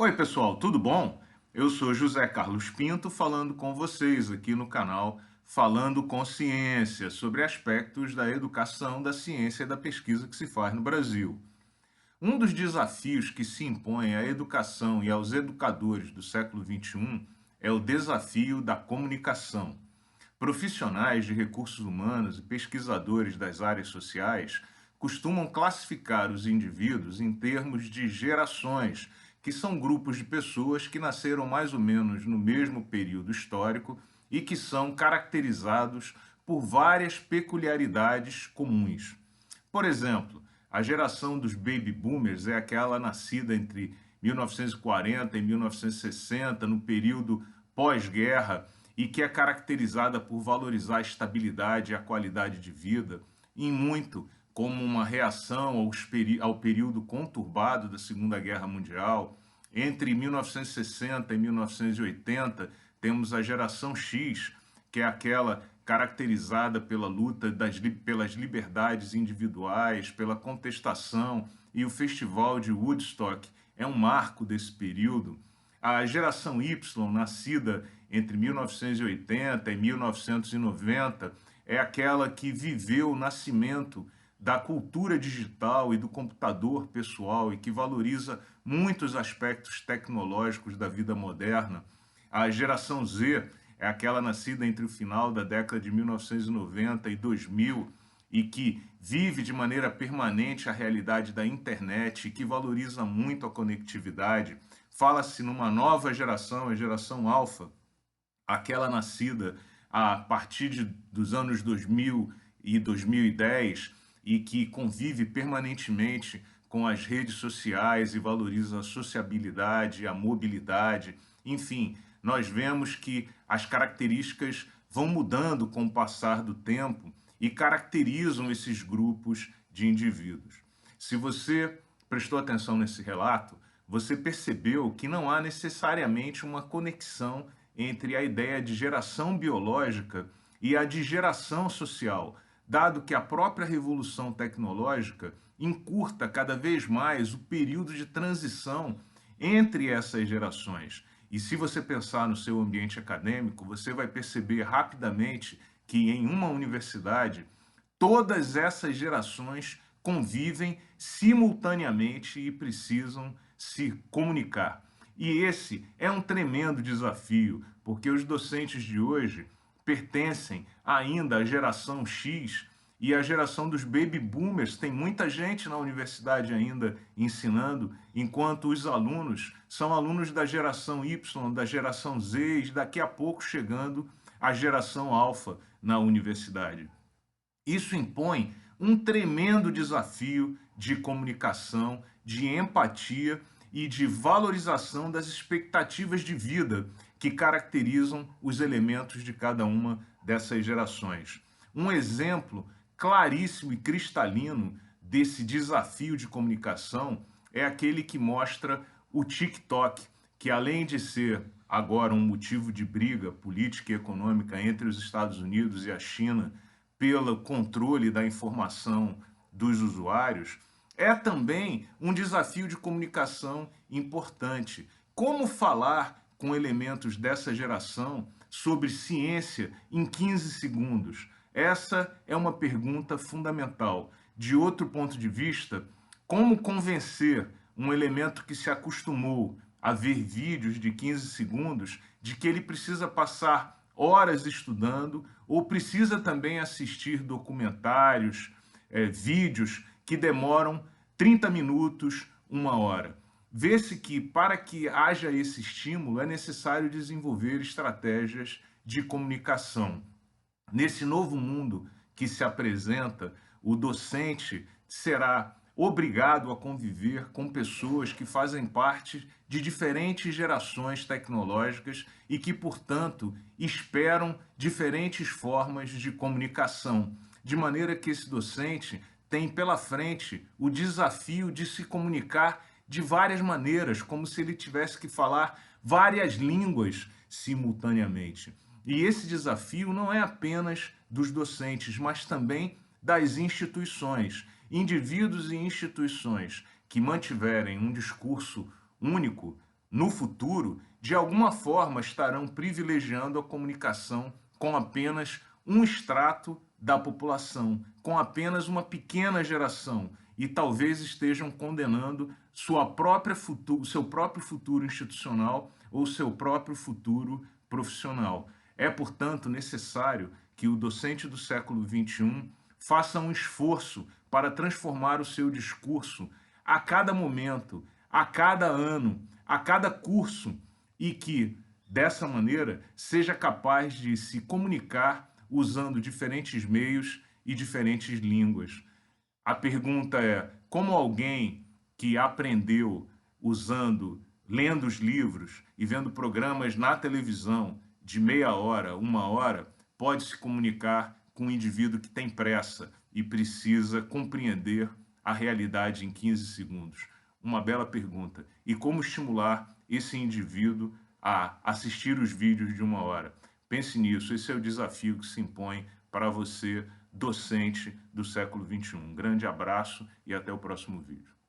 Oi, pessoal, tudo bom? Eu sou José Carlos Pinto falando com vocês aqui no canal Falando com Ciência, sobre aspectos da educação, da ciência e da pesquisa que se faz no Brasil. Um dos desafios que se impõe à educação e aos educadores do século XXI é o desafio da comunicação. Profissionais de recursos humanos e pesquisadores das áreas sociais costumam classificar os indivíduos em termos de gerações, que são grupos de pessoas que nasceram mais ou menos no mesmo período histórico e que são caracterizados por várias peculiaridades comuns. Por exemplo, a geração dos baby boomers é aquela nascida entre 1940 e 1960, no período pós-guerra, e que é caracterizada por valorizar a estabilidade e a qualidade de vida, em muito como uma reação ao período conturbado da Segunda Guerra Mundial. Entre 1960 e 1980, temos a geração X, que é aquela caracterizada pela luta pelas liberdades individuais, pela contestação, e o Festival de Woodstock é um marco desse período. A geração Y, nascida entre 1980 e 1990, é aquela que viveu o nascimento da cultura digital e do computador pessoal e que valoriza muitos aspectos tecnológicos da vida moderna. A geração Z é aquela nascida entre o final da década de 1990 e 2000 e que vive de maneira permanente a realidade da internet e que valoriza muito a conectividade. Fala-se numa nova geração, a geração alfa, aquela nascida a partir dos anos 2000 e 2010 e que convive permanentemente com as redes sociais e valoriza a sociabilidade, a mobilidade. Enfim, nós vemos que as características vão mudando com o passar do tempo e caracterizam esses grupos de indivíduos. Se você prestou atenção nesse relato, você percebeu que não há necessariamente uma conexão entre a ideia de geração biológica e a de geração social, dado que a própria revolução tecnológica encurta cada vez mais o período de transição entre essas gerações. E se você pensar no seu ambiente acadêmico, você vai perceber rapidamente que em uma universidade todas essas gerações convivem simultaneamente e precisam se comunicar. E esse é um tremendo desafio, porque os docentes de hoje pertencem ainda à geração X e a geração dos baby boomers. Tem muita gente na universidade ainda ensinando, enquanto os alunos são alunos da geração Y, da geração Z e daqui a pouco chegando à geração alfa na universidade. Isso impõe um tremendo desafio de comunicação, de empatia e de valorização das expectativas de vida que caracterizam os elementos de cada uma dessas gerações. Um exemplo claríssimo e cristalino desse desafio de comunicação é aquele que mostra o TikTok, que além de ser agora um motivo de briga política e econômica entre os Estados Unidos e a China pelo controle da informação dos usuários, é também um desafio de comunicação importante. Como falar com elementos dessa geração sobre ciência em 15 segundos? Essa é uma pergunta fundamental. De outro ponto de vista, como convencer um elemento que se acostumou a ver vídeos de 15 segundos de que ele precisa passar horas estudando ou precisa também assistir documentários, vídeos que demoram 30 minutos, uma hora? Vê-se que, para que haja esse estímulo, é necessário desenvolver estratégias de comunicação. Nesse novo mundo que se apresenta, o docente será obrigado a conviver com pessoas que fazem parte de diferentes gerações tecnológicas e que, portanto, esperam diferentes formas de comunicação, de maneira que esse docente tem pela frente o desafio de se comunicar de várias maneiras, como se ele tivesse que falar várias línguas simultaneamente. E esse desafio não é apenas dos docentes, mas também das instituições. Indivíduos e instituições que mantiverem um discurso único no futuro, de alguma forma estarão privilegiando a comunicação com apenas um extrato da população, com apenas uma pequena geração, e talvez estejam condenando seu próprio futuro institucional ou seu próprio futuro profissional. É, portanto, necessário que o docente do século XXI faça um esforço para transformar o seu discurso a cada momento, a cada ano, a cada curso, e que, dessa maneira, seja capaz de se comunicar usando diferentes meios e diferentes línguas. A pergunta é: como alguém que aprendeu lendo os livros e vendo programas na televisão de meia hora, uma hora, pode se comunicar com um indivíduo que tem pressa e precisa compreender a realidade em 15 segundos? Uma bela pergunta. E como estimular esse indivíduo a assistir os vídeos de uma hora? Pense nisso, esse é o desafio que se impõe para você, docente do século XXI. Um grande abraço e até o próximo vídeo.